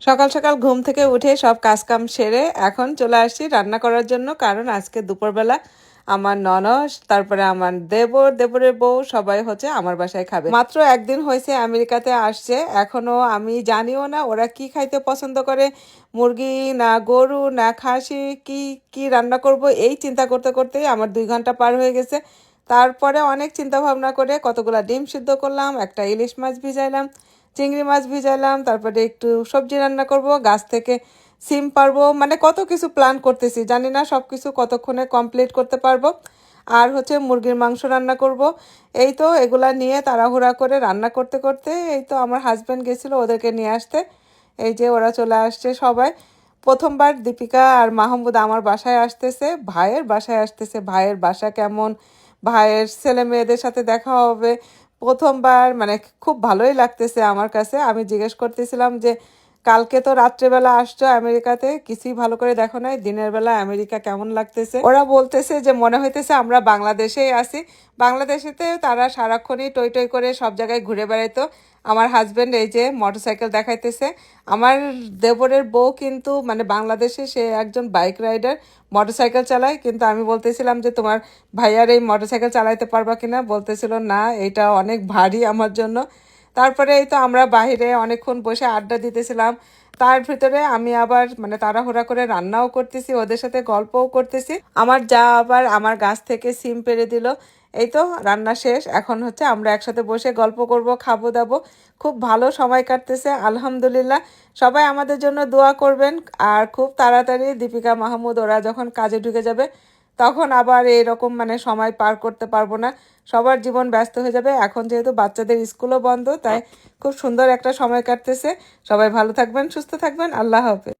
সকাল সকাল ঘুম থেকে উঠে সব কাজকাম সেরে এখন চলে আসছি রান্না করার জন্য, কারণ আজকে দুপুরবেলা আমার ননদ, তারপরে আমার দেবরের বউ সবাই হচ্ছে আমার বাসায় খাবে। মাত্র একদিন হয়েছে আমেরিকাতে আসছে, এখনো আমি জানিও না ওরা কি খাইতে পছন্দ করে, মুরগি না গরু না খাসি, কি কি রান্না করব এই চিন্তা করতে করতেই আমার 2 ঘন্টা পার হয়ে গেছে। তারপরে অনেক চিন্তা ভাবনা করে কতগুলা ডিম সিদ্ধ করলাম, একটা ইলিশ মাছ ভিজাইলাম, চিংড়ি মাছ ভিজাইলাম, তারপরে একটু সবজি রান্না করব, গাছ থেকে সিম পারবো, মানে কত কিছু প্ল্যান করতেছি, জানি না সব কিছু কতক্ষণে কমপ্লিট করতে পারবো। আর হচ্ছে মুরগির মাংস রান্না করব। এই তো এগুলা নিয়ে তাড়াহুড়া করে রান্না করতে করতে এই তো আমার হাজব্যান্ড গেছিলো ওদেরকে নিয়ে আসতে। এই যে ওরা চলে আসছে সবাই। প্রথমবার দীপিকা আর মাহমুদ আমার বাসায় আসতেছে, ভাইয়ের বাসায় আসতেছে। ভাইয়ের বাসা কেমন, ভাইয়ের ছেলে মেয়েদের সাথে দেখা হবে প্রথমবার, মানে খুব ভালোই লাগতেছে আমার কাছে। আমি জিজ্ঞেস করতেছিলাম যে কালকে তো রাত্রেবেলা আসছো আমেরিকাতে, কিছুই ভালো করে দেখো নাই, দিনের বেলা আমেরিকা কেমন লাগতেছে। ওরা বলতেছে যে মনে হইতেছে আমরা বাংলাদেশেই আছি। বাংলাদেশেতে তারা সারাক্ষণই টই টই করে সব জায়গায় ঘুরে বেড়াইতো। আমার হাজব্যান্ড এই যে মোটরসাইকেল দেখাইতেছে। আমার দেবরের বউ কিন্তু মানে বাংলাদেশে সে একজন বাইক রাইডার, মোটরসাইকেল চালায়। কিন্তু আমি বলতেছিলাম যে তোমার ভাইয়ার এই মোটরসাইকেল চালাইতে পারবা কিনা, বলতেছিল না এটা অনেক ভারী আমার জন্য। তারপরে এই তো আমরা বাইরে অনেকক্ষণ বসে আড্ডা দিতেছিলাম। তার ভিতরে আমি আবার মানে তাড়াহুড়া করে রান্নাও করতেছি, ওদের সাথে গল্পও করতেছি। আমার যা আবার আমার গাছ থেকে সিম পেড়ে দিল। এই তো রান্না শেষ, এখন হচ্ছে আমরা একসাথে বসে গল্প করব, খাবো দাবো। খুব ভালো সময় কাটতেছে আলহামদুলিল্লাহ। সবাই আমাদের জন্য দোয়া করবেন। আর খুব তাড়াতাড়ি দীপিকা মাহমুদ ওরা যখন কাজে ঢুকে যাবে তখন আবার এরকম মানে সময় পার করতে পারবো না। সবার জীবন ব্যস্ত হয়ে যাবে। এখন যেহেতু বাচ্চাদের স্কুলও বন্ধ, তাই খুব সুন্দর একটা সময় কাটতেছে। সবাই ভালো থাকবেন, সুস্থ থাকবেন, আল্লাহ হাফেজ।